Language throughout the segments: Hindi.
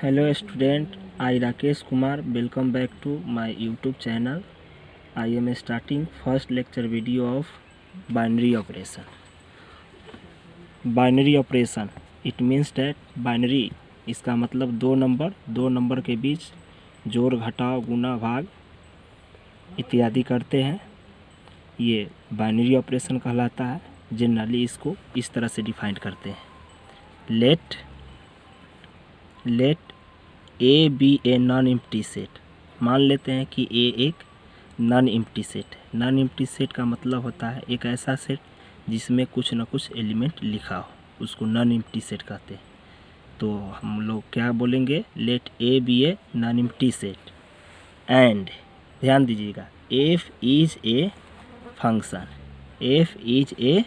Hello student, I Rakesh Kumar. Welcome back to my YouTube channel. I am starting first lecture video of binary operation. Binary operation, it means that binary इसका मतलब दो नंबर के बीच जोड़ घटाव गुना भाग इत्यादि करते हैं, ये बाइनरी ऑपरेशन कहलाता है। जनरली इसको इस तरह से डिफाइन करते हैं। Let A be a non empty set. मान लेते हैं कि ए एक नॉन एम्प्टी सेट है। नॉन एम्प्टी सेट का मतलब होता है एक ऐसा सेट जिसमें कुछ न कुछ एलिमेंट लिखा हो, उसको नॉन एम्प्टी सेट कहते हैं। तो हम लोग क्या बोलेंगे, let A be a non empty set and, ध्यान दीजिएगा, f is a function, f is a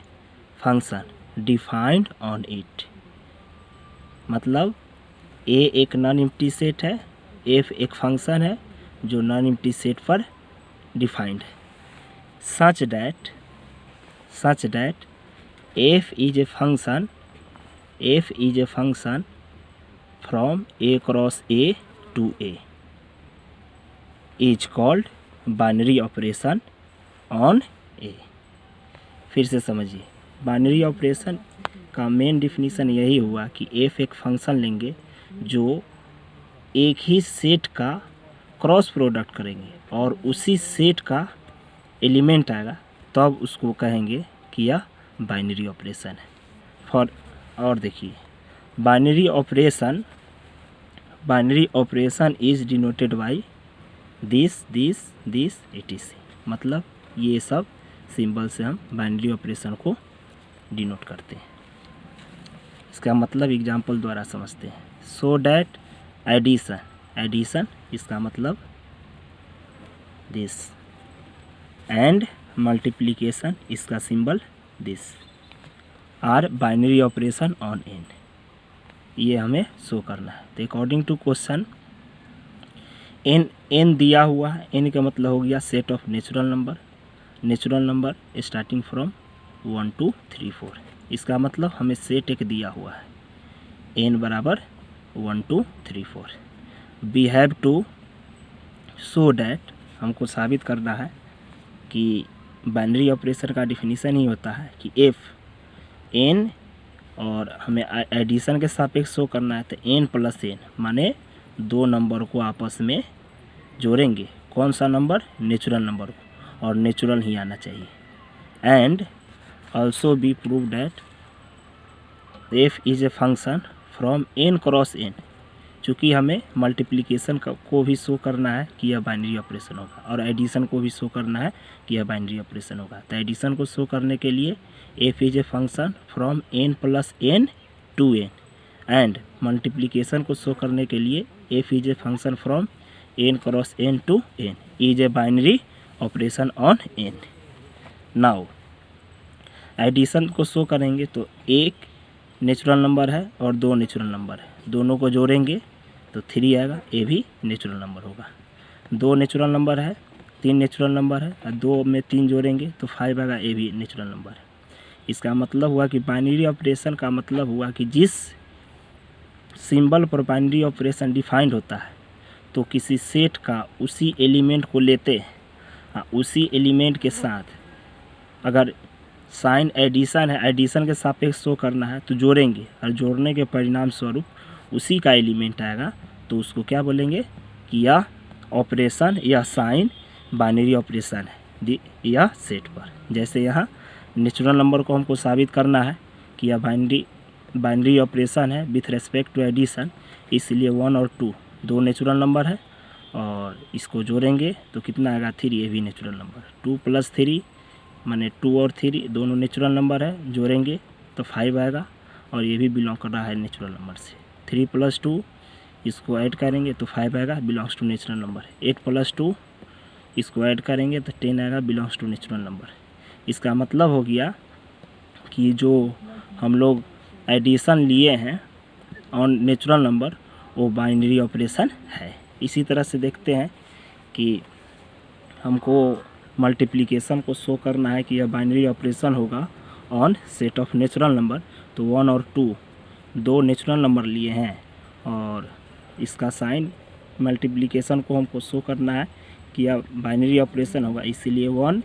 function defined on it. मतलब ए एक नॉन एम्प्टी सेट है, एफ एक फंक्शन है जो नॉन एम्प्टी सेट पर डिफाइंड है। Such that f is a function from A cross A to A is called binary operation on A. फिर से समझिए, बाइनरी ऑपरेशन का मेन डिफिनीशन यही हुआ कि एफ एक फंक्शन लेंगे जो एक ही सेट का क्रॉस प्रोडक्ट करेंगे और उसी सेट का एलिमेंट आएगा, तब उसको कहेंगे कि यह बाइनरी ऑपरेशन है। और देखिए, binary operation is denoted by this etc। मतलब ये सब सिंबल से हम बाइनरी ऑपरेशन को डिनोट करते हैं। इसका मतलब एग्जांपल द्वारा समझते हैं। सो डैट एडिशन इसका मतलब दिस, एंड मल्टीप्लिकेशन इसका symbol this are binary operation on N. ये हमें शो करना है। तो अकॉर्डिंग टू क्वेश्चन, एन दिया हुआ है, एन का मतलब हो गया set of natural number starting from 1 2 3 4। इसका मतलब हमें सेट एक दिया हुआ है, एन बराबर 1 2 3 4। We have to show that, हमको साबित करना है कि बाइनरी ऑपरेशन का डिफिनीशन ही होता है कि एफ एन, और हमें एडिशन के सापेक्ष शो करना है। तो एन प्लस एन माने दो नंबर को आपस में जोड़ेंगे। कौन सा नंबर? नेचुरल नंबर को, और नेचुरल ही आना चाहिए। And also be prove that F is a function from N cross N. चूँकि हमें मल्टीप्लिकेशन को भी शो करना है कि यह बाइनरी ऑपरेशन होगा, और एडिशन को भी शो करना है कि यह बाइनरी ऑपरेशन होगा। तो एडिशन को शो करने के लिए F is a function from N plus N to N, and multiplication को शो करने के लिए F is a function from N cross N to N is a binary operation on N. Now addition को शो करेंगे तो एक नेचुरल नंबर है और दो नेचुरल नंबर है, दोनों को जोड़ेंगे तो 3 आएगा, ये भी नेचुरल नंबर होगा। दो नेचुरल नंबर है, 3 नेचुरल नंबर है, और 2 में 3 जोड़ेंगे तो 5 आएगा, ये भी नेचुरल नंबर है। इसका मतलब हुआ कि बाइनरी ऑपरेशन का मतलब हुआ कि जिस सिंबल पर बाइनरी ऑपरेशन डिफाइंड होता है, तो किसी सेट का उसी एलिमेंट को लेते हैं, उसी एलिमेंट के साथ अगर साइन एडिशन है, एडिशन के सापेक्ष शो करना है तो जोड़ेंगे, और जोड़ने के परिणाम स्वरूप उसी का एलिमेंट आएगा, तो उसको क्या बोलेंगे कि यह ऑपरेशन, यह साइन बाइनरी ऑपरेशन है यह सेट पर। जैसे यहाँ नेचुरल नंबर को हमको साबित करना है कि यह बाइनरी ऑपरेशन है विथ रेस्पेक्ट टू एडिशन, इसलिए 1 और 2 दो नेचुरल नंबर है, और इसको जोड़ेंगे तो कितना आएगा 3, ये भी नेचुरल नंबर। 2 + 3 माने 2 और 3 दोनों नेचुरल नंबर है, जोड़ेंगे तो 5 आएगा, और ये भी बिलोंग कर रहा है नेचुरल नंबर से। 3 + 2 इसको ऐड करेंगे तो 5 आएगा, बिलोंग्स टू नेचुरल नंबर। 8 + 2 इसको ऐड करेंगे तो 10 आएगा, बिलोंग्स टू नेचुरल नंबर। इसका मतलब हो गया कि जो हम लोग एडिशन लिए हैं ऑन नेचुरल नंबर, वो बाइनरी ऑपरेशन है। इसी तरह से देखते हैं कि हमको मल्टीप्लिकेशन को शो करना है कि यह बाइनरी ऑपरेशन होगा on set of natural number, तो 1 और 2 दो नेचुरल नंबर लिए हैं, और इसका साइन मल्टीप्लिकेशन को हमको शो करना है कि यह बाइनरी ऑपरेशन होगा, इसीलिए 1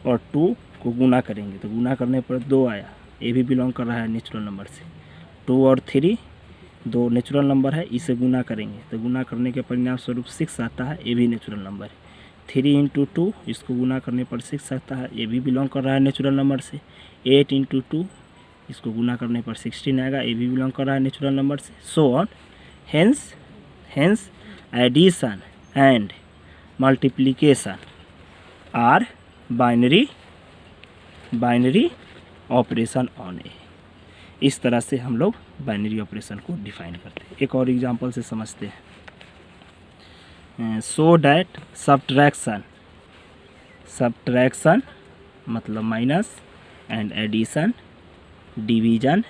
और 2 को गुना करेंगे तो गुना करने पर 2 आया, ये भी बिलोंग कर रहा है नेचुरल नंबर से। 2 और 3 दो नेचुरल नंबर है, इसे गुना करेंगे तो गुना करने के परिणाम स्वरूप 6 आता है, ये भी नेचुरल नंबर है। 3 इंटू 2 इसको गुना करने पर 6 आता है, ये भी बिलोंग कर रहा है नेचुरल नंबर से। 8 इंटू 2 इसको गुना करने पर 16 आएगा, ये भी बिलोंग कर रहा है नेचुरल नंबर से। So on, hence addition and multiplication are binary operation on A. इस तरह से हम लोग बाइनरी ऑपरेशन को डिफाइन करते हैं। एक और एग्जांपल से समझते हैं। सो डैट सब्ट्रैक्शन मतलब minus and addition division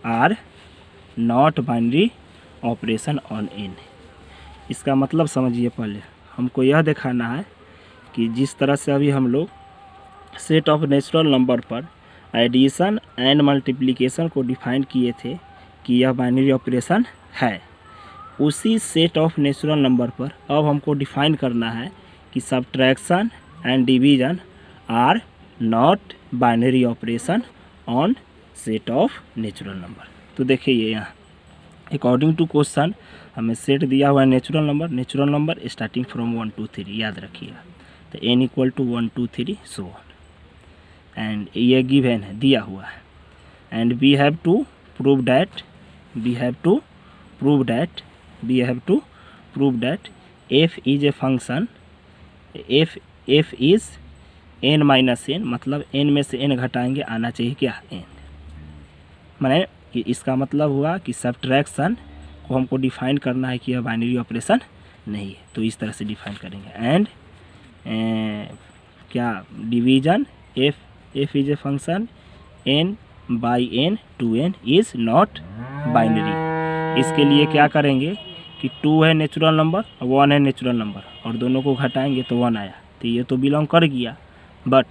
are not binary operation on N. इसका मतलब समझिए, पहले हमको यह दिखाना है कि जिस तरह से अभी हम लोग सेट ऑफ नेचुरल नंबर पर एडिशन एंड मल्टीप्लिकेशन को डिफाइन किए थे कि यह बाइनरी ऑपरेशन है, उसी सेट ऑफ नेचुरल नंबर पर अब हमको डिफाइन करना है कि subtraction and division are not binary operation on set of natural number. तो देखिए ये यहाँ अकॉर्डिंग टू क्वेश्चन हमें सेट दिया हुआ है natural number starting from 1 to 3, याद रखिएगा। तो n equal to 1 2 3 so on, and ये गिवन है, दिया हुआ है, and we have to prove that f is a function, f is n minus n, मतलब n में से n घटाएंगे आना चाहिए क्या, n। माने कि इसका मतलब हुआ कि सब्ट्रैक्शन को हमको डिफाइन करना है कि यह बाइनरी ऑपरेशन नहीं है, तो इस तरह से डिफाइन करेंगे। एंड क्या division f is a function n by n to n is not binary. इसके लिए क्या करेंगे कि 2 है नेचुरल नंबर और 1 है नेचुरल नंबर, और दोनों को घटाएंगे तो 1 आया, तो ये तो बिलोंग कर गया। बट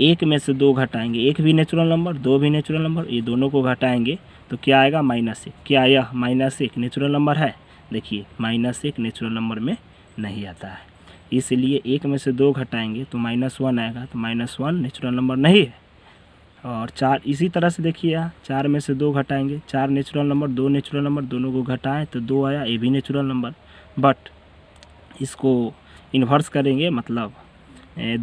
एक में से 2 घटाएंगे, एक भी नेचुरल नंबर 2 भी नेचुरल नंबर, ये दोनों को घटाएंगे तो क्या आएगा, -1। क्या आया, -1 नेचुरल नंबर है, देखिए -1 नेचुरल नंबर में नहीं आता है, इसलिए 1 में से 2 घटाएंगे तो -1 आएगा, तो -1 नेचुरल नंबर नहीं है। और 4 इसी तरह से देखिए यहाँ 4 में से 2 घटाएंगे, 4 नेचुरल नंबर 2 नेचुरल नंबर, दोनों को घटाएं तो 2 आया, ये भी नेचुरल नंबर। बट इसको इन्वर्स करेंगे, मतलब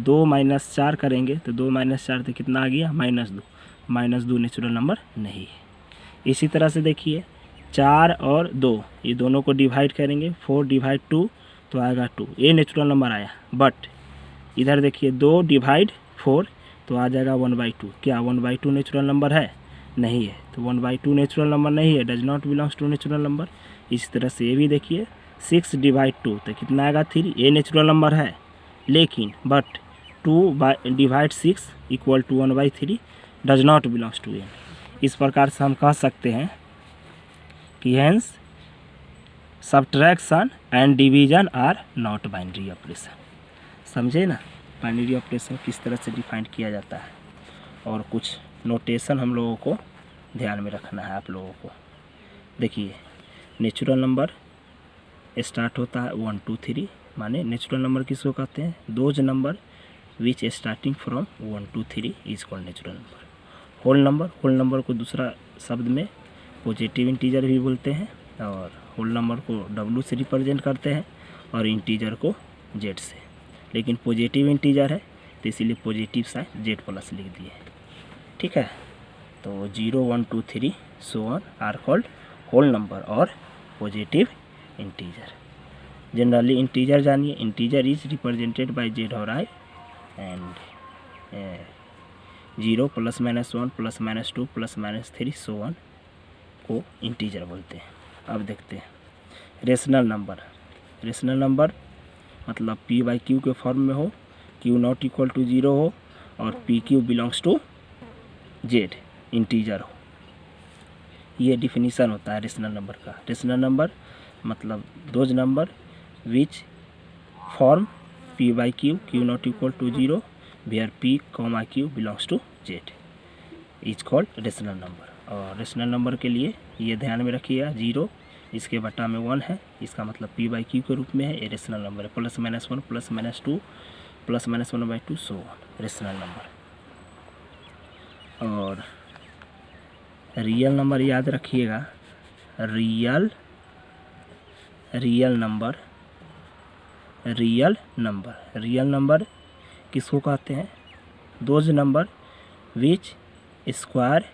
2 - 4 करेंगे तो 2 - 4 तो कितना आ गया, -2 नेचुरल नंबर नहीं है। इसी तरह से देखिए 4 और 2 ये दोनों को डिवाइड करेंगे, 4 डिवाइड 2 तो आएगा 2, ये नेचुरल नंबर आया। बट इधर देखिए 2 डिवाइड 4 तो आ जाएगा 1/2, क्या 1/2 नेचुरल नंबर है, नहीं है, तो 1/2 नेचुरल नंबर नहीं है, does not belongs to natural number. इस तरह से ये भी देखिए 6 डिवाइड 2 तो कितना आएगा 3, ये नेचुरल नंबर है, लेकिन but 2 divide 6 equal to 1/3 does not belongs to n। इस प्रकार से हम कह सकते हैं कि hence subtraction and division are not binary operation. समझे ना बाइनरी ऑपरेशन किस तरह से डिफाइन किया जाता है, और कुछ नोटेशन हम लोगों को ध्यान में रखना है आप लोगों को। देखिए नेचुरल नंबर स्टार्ट होता है 1 2 3, माने नेचुरल नंबर किसको कहते हैं, those number which starting from 1 2 3 is called natural number. Whole number को दूसरा शब्द में पॉजिटिव इंटीजर भी बोलते हैं, और होल नंबर को W से रिप्रेजेंट करते हैं और इंटीजर को Z से, लेकिन पॉजिटिव इंटीजर है तो इसीलिए पॉजिटिव साइन Z+ लिख दिए, ठीक है। तो 0 1 2 3 so on are called whole number और पॉजिटिव इंटीजर। जनरली इंटीजर जानिए, integer is represented by Z और I, एंड 0 +-1 +-2 +-3 सो ऑन को इंटीजर बोलते हैं। अब देखते हैं रेशनल नंबर मतलब P/Q के फॉर्म में हो, Q ≠ = 0 हो, और PQ belongs to Z integer हो, ये डिफिनीशन होता है रेशनल नंबर का। रेशनल नंबर मतलब those number which form P/Q Q ≠ = 0 where P, Q belongs to Z is called rational number. और रेशनल नंबर के लिए ये ध्यान में रखिएगा 0 इसके बटा में 1 है, इसका मतलब p बाई क्यू के रूप में है। ये रेशनल नंबर है, +-1 +-2 +-1/2 सो ऑन रेशनल नंबर। और रियल नंबर याद रखिएगा, रियल नंबर किसको कहते हैं? Those number which square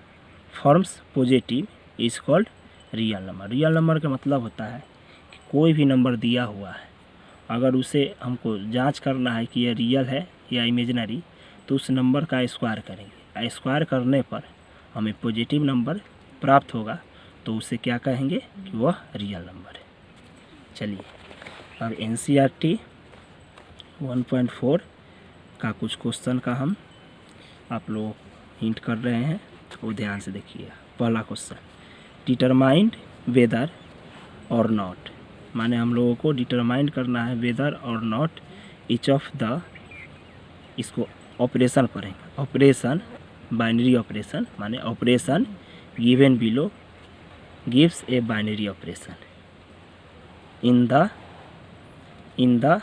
forms positive is called real number. Real number का मतलब होता है कि कोई भी नंबर दिया हुआ है, अगर उसे हमको जांच करना है कि यह रियल है या इमेजिनरी, तो उस नंबर का स्क्वायर करेंगे। स्क्वायर करने पर हमें पॉजिटिव नंबर प्राप्त होगा, तो उसे क्या कहेंगे कि वह रियल नंबर है। चलिए अब NCERT 1.4 का कुछ क्वेश्चन का हम आप लोग हिंट कर रहे हैं, वो ध्यान से देखिएगा। पहला question, determined whether or not, माने हम लोगों को डिटरमाइंड करना है whether or not each of the, इसको ऑपरेशन पढ़ेंगे। ऑपरेशन बाइनरी ऑपरेशन, माने operation given below gives a binary operation in the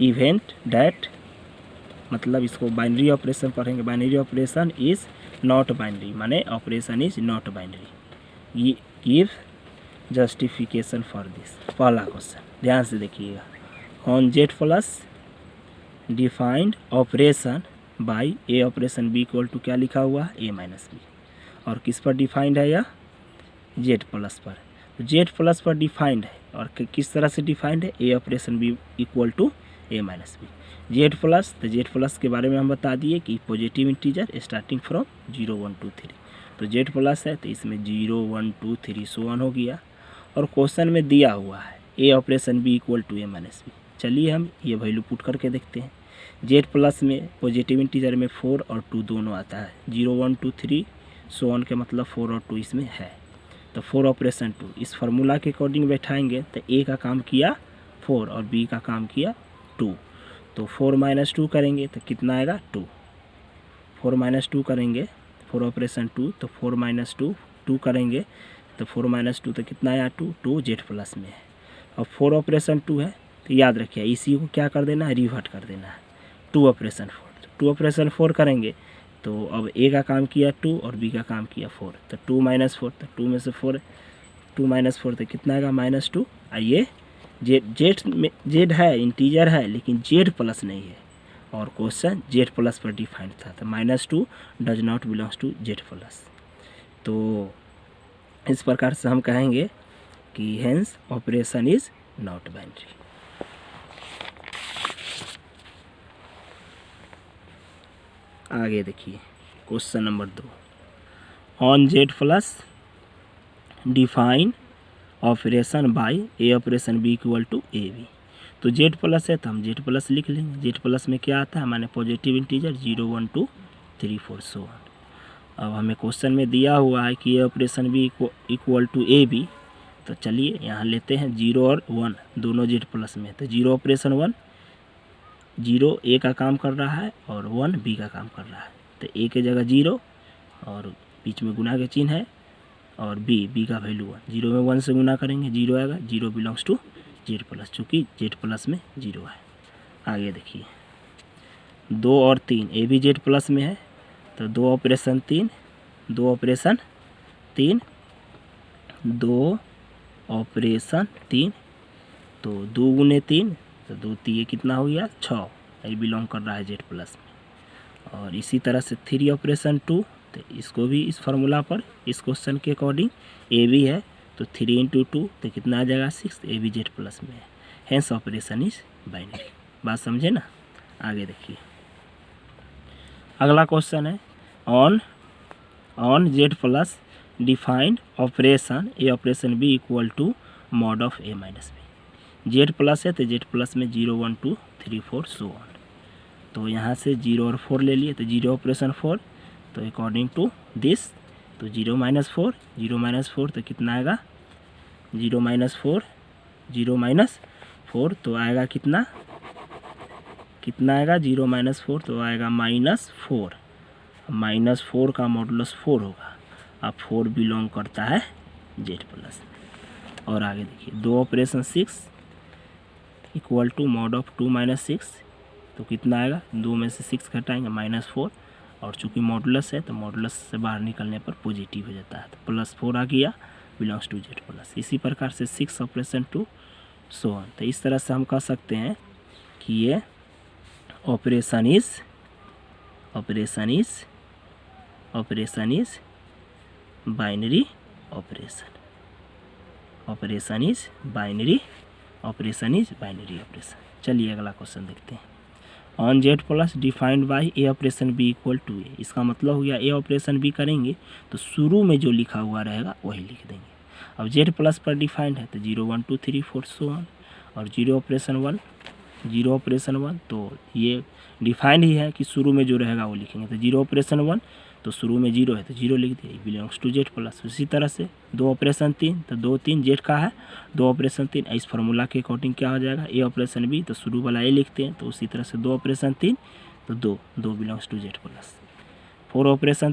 event that, मतलब इसको बाइनरी ऑपरेशन पढ़ेंगे। Binary operation is not binary, माने operation is not binary. Give justification for this. पहला क्वेश्चन ध्यान से देखिएगा, on Z+ defined operation by A operation B equal to क्या लिखा हुआ है? A - B। और किस पर डिफाइंड है? यह Z+ पर। तो Z+ पर डिफाइंड है, और किस तरह से डिफाइंड है? A operation B equal to A - B। Z+, तो Z+ के बारे में हम बता दिए कि पॉजिटिव इंटीजर स्टार्टिंग फ्रॉम 0 1 2 3। तो Z+ है तो इसमें 0 1 2 3 सो ऑन हो गया। और क्वेश्चन में दिया हुआ है A operation B equal to A - B। चलिए हम ये वैल्यू पुट करके देखते हैं। Z+ में पॉजिटिव इंटीजर में 4 और 2 दोनों आता है, 0 1 2 3 सो ऑन के मतलब 4 और 2 इसमें है। तो 4 ऑपरेशन 2 इस फार्मूला के अकॉर्डिंग बैठाएंगे तो ए का काम किया 4 और बी का काम किया 2। तो 4 - 2 करेंगे तो कितना आएगा? 2। 4 - 2 करेंगे, 4 ऑपरेशन 2, तो 4 - 2 करेंगे तो 4 - 2 तो कितना आया? 2 Z+ में है। और 4 ऑपरेशन 2 है तो याद रखिए इसी को क्या कर देना है? रिवर्ट कर देना है। 2 ऑपरेशन 4, 2 ऑपरेशन 4 करेंगे तो अब ए का काम किया 2 और बी का काम किया 4, तो 2 - 4, तो 2 में से 4, 2 - 4 तो कितना आएगा? -2। आइए जेड है, इंटीजर है, लेकिन Z+ नहीं है, और क्वेश्चन Z+ पर डिफाइंड था, तो -2 does not belongs to Z+। तो इस प्रकार से हम कहेंगे कि hence operation is not binary. आगे देखिए question number 2, on Z+ define operation by A operation B equal to AB। तो Z+ है तो हम Z+ लिख लेंगे। Z+ में क्या आता है? माने पॉजिटिव इंटीजर 0 1 2 3 4 सो ऑन। अब हमें क्वेश्चन में दिया हुआ है कि A operation B equal to AB, तो चलिए यहाँ लेते हैं 0 और 1 दोनों Z+ में। तो 0 ऑपरेशन 1, 0 ए का काम कर रहा है और 1 बी का काम कर रहा है, तो ए के जगह 0 और बीच में गुना के चिन्ह है, और बी का वैल्यू 1, 0 में 1 से गुना करेंगे 0 आएगा, 0 बिलोंग्स टू Z+, चूँकि Z+ में 0 है। आगे देखिए 2 और 3, ए भी Z+ में है, तो 2 ऑपरेशन 3, 2 ऑपरेशन 3, 2 ऑपरेशन 3, तो 2 गुने 3 तो 2 3 कितना हो गया? 6, ये बिलोंग कर रहा है Z+ में। और इसी तरह से 3 ऑपरेशन 2, तो इसको भी इस फार्मूला पर इस क्वेश्चन के अकॉर्डिंग AB है, तो 3 × 2 तो कितना आ जाएगा? 6, ए भी Z+ में है, हेंस ऑपरेशन इज बाइनरी। बात समझे ना? आगे देखिए अगला क्वेश्चन है, on Z+ defined operation A operation B equal to mod of A - B। Z+ है तो Z+ में 0 1 2 3 4 सो ऑन। तो यहाँ से 0 और 4 ले लिए, तो 0 ऑपरेशन 4, तो अकॉर्डिंग टू दिस तो 0 - 4, 0 - 4 तो कितना आएगा? 0 - 4, 0 - 4 तो आएगा कितना आएगा? 0 - 4 तो आएगा -4, -4 का मॉडुलस 4 होगा, अब 4 बिलोंग करता है Z प्लस। और आगे देखिए 2 operation 6 equal to mod of 2 minus 6, तो कितना आएगा, 2 में से 6 घटाएंगे -4, और चूंकि मॉडुलस है तो मॉडुलस से बाहर निकलने पर पॉजिटिव हो जाता है, तो +4 आ गया, बिलोंग्स टू Z प्लस। इसी प्रकार से 6 ऑपरेशन 2 सो ऑन। तो इस तरह से हम कह सकते हैं कि ये ऑपरेशन इज बाइनरी ऑपरेशन, चलिए अगला क्वेश्चन देखते हैं। On Z plus defined by A operation B equal to A, इसका मतलब हो गया A ऑपरेशन B करेंगे तो शुरू में जो लिखा हुआ रहेगा वही लिख देंगे। अब Z प्लस पर डिफाइंड है तो 0 1 2 3 4 सो ऑन, और 0 ऑपरेशन 1 तो ये डिफाइंड ही है कि शुरू में जो रहेगा वो लिखेंगे, तो 0 ऑपरेशन 1 तो शुरू में 0 है तो 0 लिख दिया, बिलोंग्स टू Z प्लस। उसी तरह से 2 ऑपरेशन 3 तो 2 3 Z का है, 2 ऑपरेशन 3 इस फार्मूला के अकॉर्डिंग क्या हो जाएगा, A ऑपरेशन B तो शुरू वाला A लिखते हैं, तो उसी तरह से 2 ऑपरेशन 3 तो 2 belongs to Z plus. 4 operation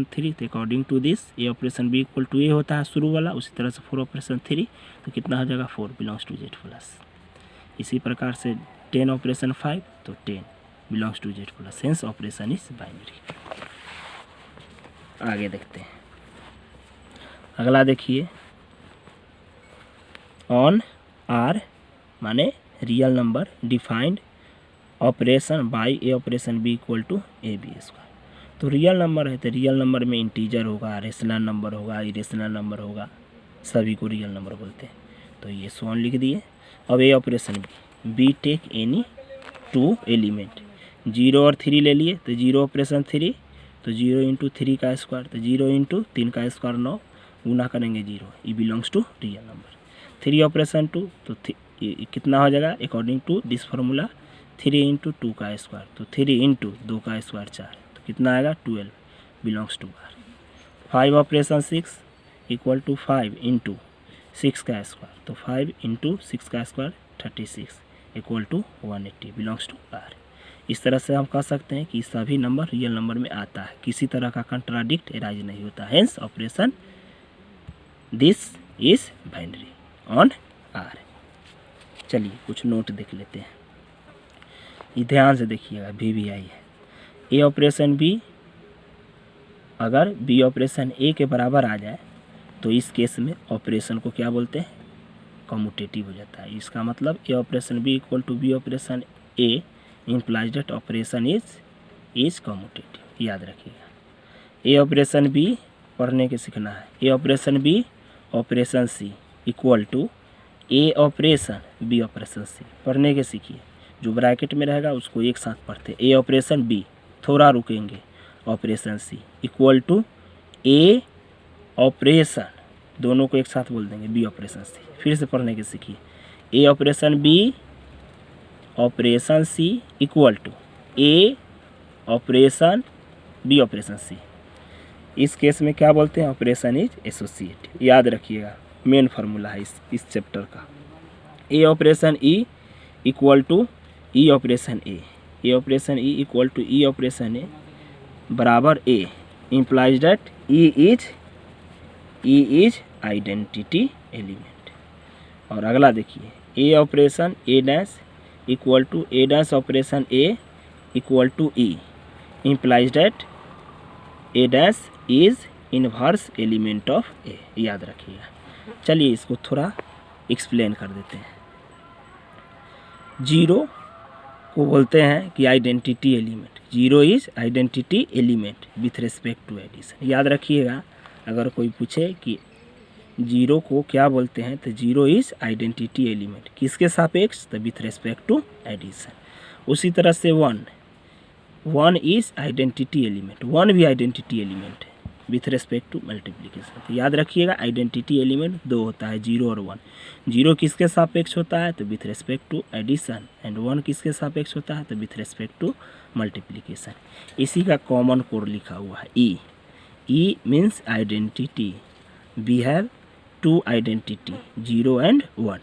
3 तो according to this A operation B equal to A होता है शुरू वाला, उसी तरह से 4 ऑपरेशन 3 तो कितना हो जाएगा, 4 बिलोंग्स टू Z प्लस। इसी प्रकार से 10 ऑपरेशन 5 तो 10 belongs to Z plus, hence operation is binary. आगे देखते हैं, अगला देखिए, ऑन R माने real number defined operation by A operation B equal to AB square. तो रियल नंबर है तो रियल नंबर में इंटीजर होगा, रेशनल नंबर होगा, इरेशनल नंबर होगा, सभी को रियल नंबर बोलते हैं, तो ये सोन लिख दिए। अब A operation B take any 2 element, 0 और 3 ले लिए तो 0 ऑपरेशन 3 तो 0 इंटू 3 का स्क्वायर, तो 0 इंटू 3 का स्क्वायर 9, गुना करेंगे 0, e belongs to real number. 3 operation 2 तो कितना हो जाएगा, according to this formula 3 into 2 का स्क्वायर, तो 3 इंटू 2 का स्क्वायर 4, तो कितना आएगा 12 belongs to R। 5 operation 6 equal to 5 into 6 का स्क्वायर, तो 5 इंटू 6 का square 36 equal to 180 belongs to R। इस तरह से हम कह सकते हैं कि सभी नंबर रियल नंबर में आता है, किसी तरह का कंट्राडिक्ट एराइज नहीं होता, hence operation this is binary on R। चलिए कुछ नोट देख लेते हैं, ये ध्यान से देखिएगा, VBI है। A ऑपरेशन B अगर B ऑपरेशन A के बराबर आ जाए तो इस केस में ऑपरेशन को क्या बोलते हैं, कम्यूटेटिव हो जाता है। इसका मतलब A operation B equal to B operation A implies that operation is commutative, याद रखिएगा। A ऑपरेशन B पढ़ने के सीखना है, A operation B operation C equal to A operation B operation C, पढ़ने के सीखिए, जो ब्रैकेट में रहेगा उसको एक साथ पढ़ते। A ऑपरेशन B, थोड़ा रुकेंगे, operation C equal to A operation, दोनों को एक साथ बोल देंगे, B ऑपरेशन C। फिर से पढ़ने के सीखिए, A operation B operation C equal to A operation B operation C। इस केस में क्या बोलते हैं, ऑपरेशन इज एसोसिएटिव, याद रखिएगा, मेन फार्मूला है इस चैप्टर का। A operation E equal to E operation A, A operation E equal to E operation A बराबर A implies that E is identity element. और अगला देखिए, A operation A dash equal to A dash operation A equal to E implies that A dash is inverse element of A, याद रखिएगा। चलिए इसको थोड़ा एक्सप्लेन कर देते हैं। 0 को बोलते हैं कि identity element, 0 is identity element with respect to addition, याद रखिएगा। अगर कोई पूछे कि 0 को क्या बोलते हैं तो 0 इज आइडेंटिटी एलिमेंट, किसके सापेक्ष, तो विथ रिस्पेक्ट टू एडिशन। उसी तरह से 1 इज आइडेंटिटी एलिमेंट, 1 भी आइडेंटिटी एलिमेंट है विथ रिस्पेक्ट टू मल्टीप्लिकेशन। तो याद रखिएगा आइडेंटिटी एलिमेंट 2 होता है, 0 और 1। 0 किसके सापेक्ष होता है तो with respect to addition, and 1 किसके सापेक्ष होता है तो विथ रिस्पेक्ट टू मल्टीप्लिकेशन। इसी का कॉमन कोड लिखा हुआ है E means identity. We have 2 identity 0 and 1।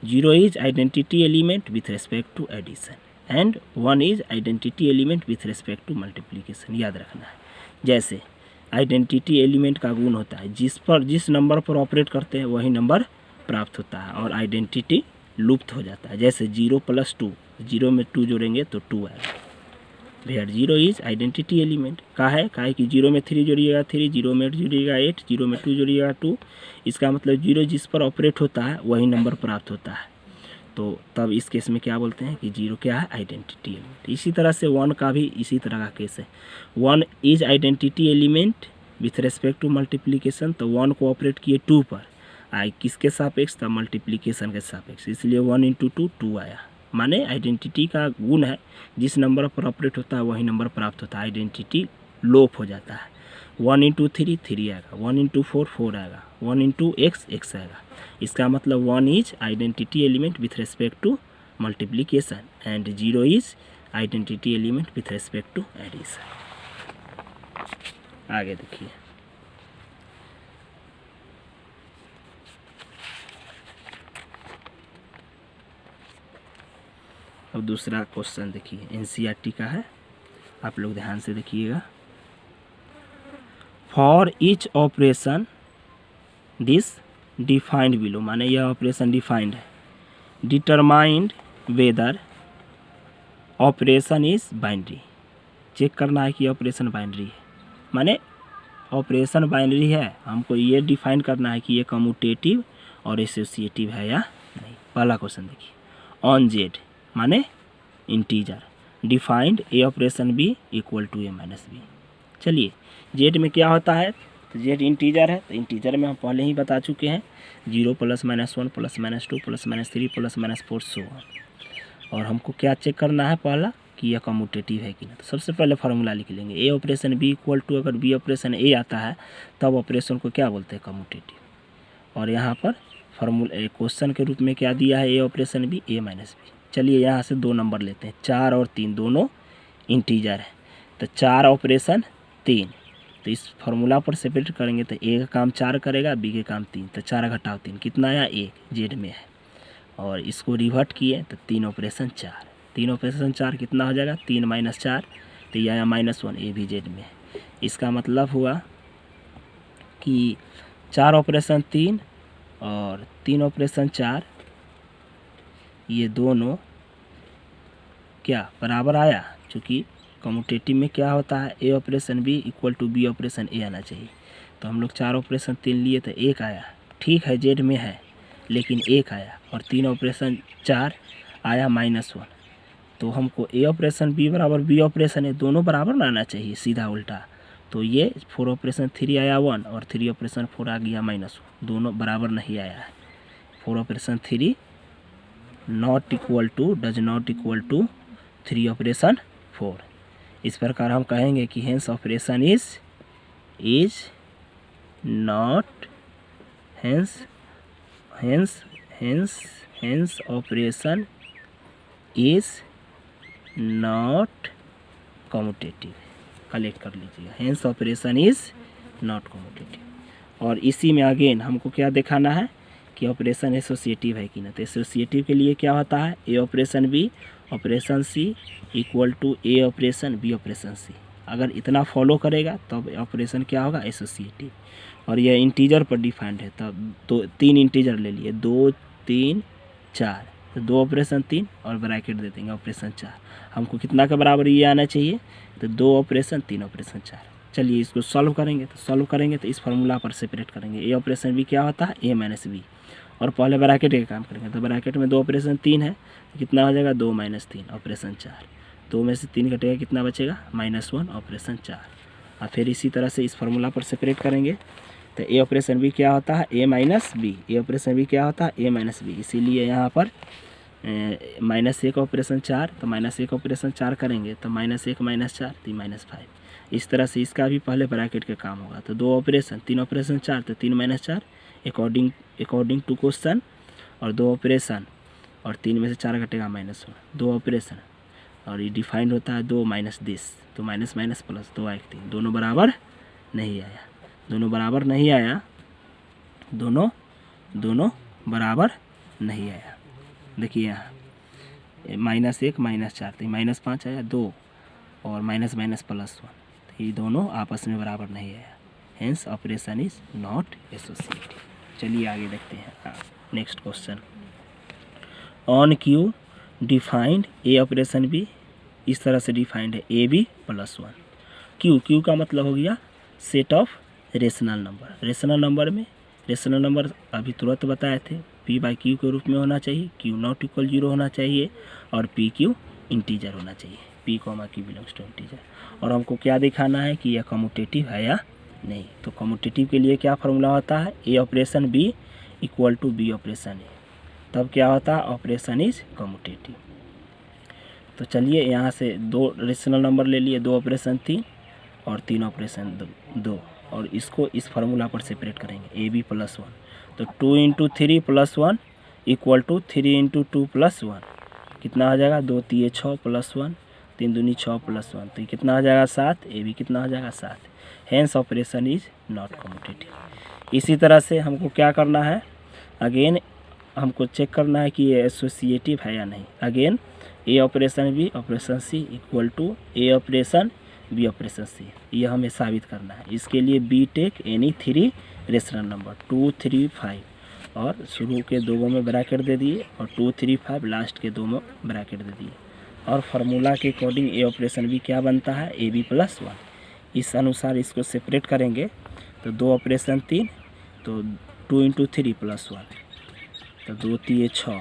0 is identity element with respect to addition and 1 is identity element with respect to multiplication, याद रखना है। जैसे आइडेंटिटी एलिमेंट का गुण होता है, जिस नंबर पर ऑपरेट करते हैं वही नंबर प्राप्त होता है और आइडेंटिटी लुप्त हो जाता है। जैसे 0 + 2, 0 में 2 जोड़ेंगे तो 2 आएगा। वेयर 0 इज आइडेंटिटी एलिमेंट का है कि 0 में 3 जोड़िएगा 3, 0 में 8 जोड़िएगा 8, 0 में 2 जोड़िएगा 2। इसका मतलब 0 जिस पर ऑपरेट होता है वही नंबर प्राप्त होता है। तो तब इस केस में क्या बोलते हैं कि 0 क्या है, आइडेंटिटी एलिमेंट। इसी तरह से 1 का भी इसी तरह का केस है। 1 is identity element with respect to multiplication. तो 1 को ऑपरेट किए 2 पर, किसके सापेक्ष, था मल्टीप्लिकेशन के सापेक्ष, इसलिए 1 × 2 2 आया। माने आइडेंटिटी का गुण है, जिस नंबर पर ऑपरेट होता है वही नंबर प्राप्त होता है, आइडेंटिटी लोप हो जाता है। 1 × 3 3 आएगा, 1 × 4 4 आएगा, 1 × x x आएगा। इसका मतलब 1 is identity element with respect to multiplication and 0 is identity element with respect to addition. आगे देखिए, अब दूसरा क्वेश्चन देखिए, एनसीईआरटी का है, आप लोग ध्यान से देखिएगा। For each operation this defined below, माने यह ऑपरेशन डिफाइंड है। Determined whether operation is binary, check करना है कि ऑपरेशन बाइनरी है। माने ऑपरेशन बाइनरी है, हमको ये डिफाइन करना है कि ये कम्यूटेटिव और एसोसिएटिव है या नहीं। पहला क्वेश्चन देखिए, ऑन जेड माने integer, defined A operation B equal to A minus B. चलिए, जेड में क्या होता है, तो जेड इंटीजर है, तो इंटीजर में हम पहले ही बता चुके हैं 0 +-1 +-2 +-3 +-4 सो ऑन। और हमको क्या चेक करना है पहला कि यह कम्यूटेटिव है कि नहीं। तो सबसे पहले फार्मूला लिख लेंगे, ए ऑपरेशन बी इक्वल टू, अगर बी ऑपरेशन ए आता है तब ऑपरेशन को क्या बोलते हैं, कम्यूटेटिव। और यहाँ पर फार्मूला क्वेश्चन के रूप में क्या दिया है, A operation B A minus B. चलिए यहाँ से 2 नंबर लेते हैं, 4 और 3 दोनों इंटीजर है, तो 4 ऑपरेशन 3, तो इस फार्मूला पर सेपरेट करेंगे तो ए का काम 4 करेगा, बी के काम 3, तो 4 घटाओ 3 कितना आया, 1 जेड में है। और इसको रिवर्ट किए तो 3 ऑपरेशन 4, 3 ऑपरेशन 4 कितना हो जाएगा, 3 - 4, तो ये आया -1, ए भी जेड में है। इसका मतलब हुआ कि 4 ऑपरेशन 3 और 3 ऑपरेशन 4 ये दोनों क्या बराबर आया, चूँकि कम्यूटेटिव में क्या होता है, A operation B equal to B operation A आना चाहिए। तो हम लोग 4 ऑपरेशन 3 लिए तो 1 आया, ठीक है जेड में है लेकिन 1 आया, और 3 ऑपरेशन 4 आया -1। तो हमको ए ऑपरेशन बी बराबर बी ऑपरेशन ए दोनों बराबर ना आना चाहिए, सीधा उल्टा। तो ये 4 ऑपरेशन 3 आया 1 और 3 ऑपरेशन 4 आ गया -1, दोनों बराबर नहीं आया है। 4 operation 3 does not equal to 3 operation 4। इस प्रकार हम कहेंगे कि hence operation is not hence operation is not commutative. Collect कर लीजिएगा, hence operation is not commutative. और इसी में अगेन हमको क्या दिखाना है कि ऑपरेशन एसोसिएटिव है कि ना। तो एसोसिएटिव के लिए क्या होता है, A operation B operation C equal to A operation B operation C. अगर इतना फॉलो करेगा तब ऑपरेशन क्या होगा, एसोसिएटिव। और यह इंटीजर पर डिफाइंड है, तब तो 3 इंटीजर ले लिए, 2 3 4, तो 2 ऑपरेशन 3 और ब्रैकेट दे देंगे ऑपरेशन 4। हमको कितना के बराबर ये आना चाहिए, तो 2 ऑपरेशन 3 ऑपरेशन 4। चलिए इसको सॉल्व करेंगे तो इस फार्मूला पर सेपरेट करेंगे। ए ऑपरेशन बी क्या होता है, ए माइनस बी, और पहले ब्रैकेट का काम करेंगे। तो ब्रैकेट में 2 ऑपरेशन 3 है, तो कितना हो जाएगा, 2 - 3 ऑपरेशन 4। 2 में से 3 घटेगा, कितना बचेगा, -1 ऑपरेशन 4। और फिर इसी तरह से इस फार्मूला पर सेपरेट करेंगे। तो ए ऑपरेशन बी क्या होता है, ए माइनस बी, ए ऑपरेशन बी क्या होता है, ए माइनस बी। इसीलिए यहाँ पर -1 ऑपरेशन 4, तो -1 ऑपरेशन 4 करेंगे तो -1 -4 तो -5। इस तरह से इसका भी पहले ब्रैकेट का काम होगा। तो 2 ऑपरेशन 3 ऑपरेशन 4, तो 3 - 4 अकॉर्डिंग टू क्वेश्चन, और 2 ऑपरेशन और 3 में से 4 घटेगा -1, 2 ऑपरेशन, और ये डिफाइंड होता है 2 - दिस, तो माइनस माइनस प्लस 2 आएगा 3, दोनों बराबर नहीं आया, दोनों बराबर नहीं आया, दोनों बराबर नहीं आया। देखिए यहाँ -1 -4, तो -5 आया, 2 और माइनस प्लस 1, तो ये दोनों आपस में बराबर नहीं आया। Hence operation is not associative. चलिए आगे देखते हैं। Next question, on Q defined A operation B, इस तरह से डिफाइंड है ए बी प्लस 1। क्यू का मतलब हो गया set of rational number. Rational number में रेशनल नंबर अभी तुरंत बताए थे पी बाई क्यू के रूप में होना चाहिए, क्यू नॉट इक्वल 0 होना चाहिए और पी क्यू इंटीजर होना चाहिए, P comma Q belongs to integer. और हमको क्या दिखाना है कि यह कम्यूटेटिव है या नहीं। तो कम्यूटेटिव के लिए क्या फार्मूला होता है, A operation B equal to B operation A, तब क्या होता है ऑपरेशन इज कम्यूटेटिव। तो चलिए यहाँ से 2 रेशनल नंबर ले लिए, 2 ऑपरेशन 3 और 3 ऑपरेशन 2, और इसको इस फार्मूला पर सेपरेट करेंगे ए बी प्लस 1। तो 2 into 3 plus 1 equal to 3 into 2 plus 1, कितना हो जाएगा 2 3 6 प्लस 1, 3 दूनी 6 प्लस 1, तो ये कितना हो जाएगा 7, ए बी कितना हो जाएगा 7। Hence operation is not commutative. इसी तरह से हमको क्या करना है, अगेन हमको चेक करना है कि ये एसोसिएटिव है या नहीं। Again A operation B operation C equal to A operation B operation C, ये हमें साबित करना है। इसके लिए be take any 3 rational number 2 3 5, और शुरू के 2 में ब्रैकेट दे दिए और 2 3 5 लास्ट के 2 में ब्रैकेट दे दिए, और फार्मूला के अकॉर्डिंग ए ऑपरेशन बी क्या बनता है ए बी प्लस 1। इस अनुसार इसको सेपरेट करेंगे तो 2 ऑपरेशन 3, तो 2 इंटू 3 प्लस 1, तो 2 3 6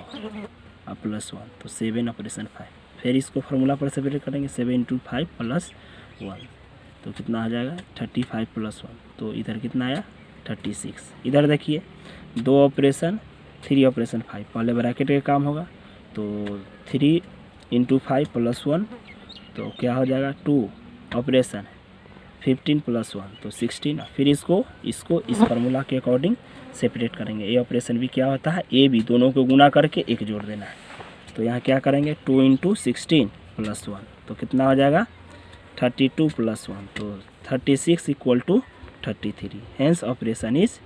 और प्लस 1, तो 7 ऑपरेशन 5। फिर इसको फार्मूला पर सेपरेट करेंगे 7 इंटू 5 प्लस 1, तो कितना आ जाएगा 35 प्लस 1, तो इधर कितना आया 36। इधर देखिए 2 ऑपरेशन 3 ऑपरेशन 5, पहले ब्रैकेट का काम होगा, तो 3 इंटू 5 प्लस 1, तो क्या हो जाएगा 2 ऑपरेशन 15 प्लस 1, तो 16। फिर इसको इस फार्मूला के अकॉर्डिंग सेपरेट करेंगे। ए ऑपरेशन भी क्या होता है ए बी दोनों को गुना करके एक जोड़ देना है, तो यहाँ क्या करेंगे 2 इंटू 16 प्लस 1, तो कितना हो जाएगा 32 प्लस 1, तो 36 equal to 33। Hence operation is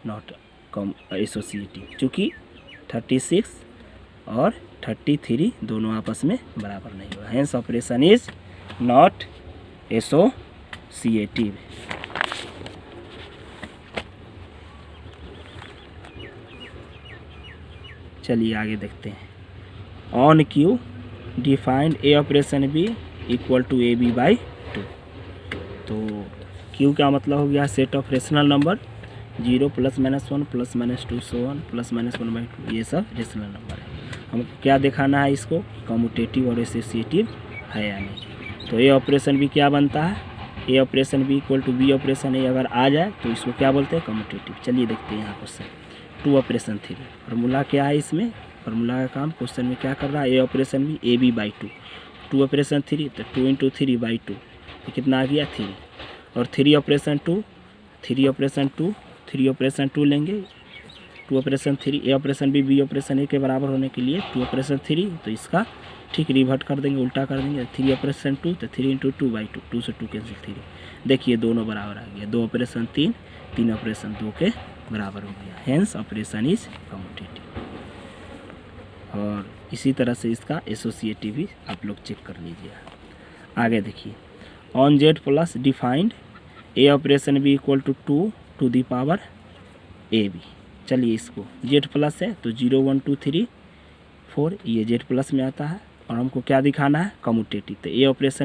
not associative, चूँकि 36 और 33 दोनों आपस में बराबर नहीं हुआ। Hence operation is not associative. चलिए आगे देखते हैं। On Q defined A operation B equal to A B by 2। तो क्यू का मतलब हो गया set of rational number 0 plus minus 1 plus minus 2 so 1 plus minus 1 by 2, ये सब रेशनल नंबर है। हमको क्या दिखाना है, इसको कम्यूटेटिव और एसोसिएटिव है या नहीं। तो ए ऑपरेशन भी क्या बनता है, A operation B equal to B operation A अगर आ जाए तो इसको क्या बोलते हैं कम्यूटेटिव। चलिए देखते हैं यहाँ क्वेश्चन 2 ऑपरेशन 3, फार्मूला क्या है इसमें, फार्मूला का काम क्वेश्चन में क्या कर रहा है, A operation B A B by 2, 2 ऑपरेशन 3, तो 2 इंटू 3 बाई 2, तो कितना आ गया 3, और 3 ऑपरेशन 2, 3 ऑपरेशन 2, 3 ऑपरेशन 2 लेंगे, 2 ऑपरेशन 3, ए ऑपरेशन बी ऑपरेशन ए के बराबर होने के लिए 2 ऑपरेशन 3, तो इसका ठीक रिवर्ट कर देंगे, उल्टा कर देंगे, 3 ऑपरेशन 2, तो 3 इंटू 2 बाई 2, 2 से 2 कैंसिल 3, देखिए दोनों बराबर आ गया, 2 ऑपरेशन 3, 3 ऑपरेशन 2 के बराबर हो गया। Hence operation is commutative. और इसी तरह से इसका एसोसिएटिव भी आप लोग चेक कर लीजिए। आगे देखिए, on Z plus defined A operation B equal to 2 to the power A B. चलिए इसको जेड प्लस है तो 0 1 2 3 4 ये जेड प्लस में आता है, और हमको क्या दिखाना है कम्यूटेटिव। तो ए ऑपरेशन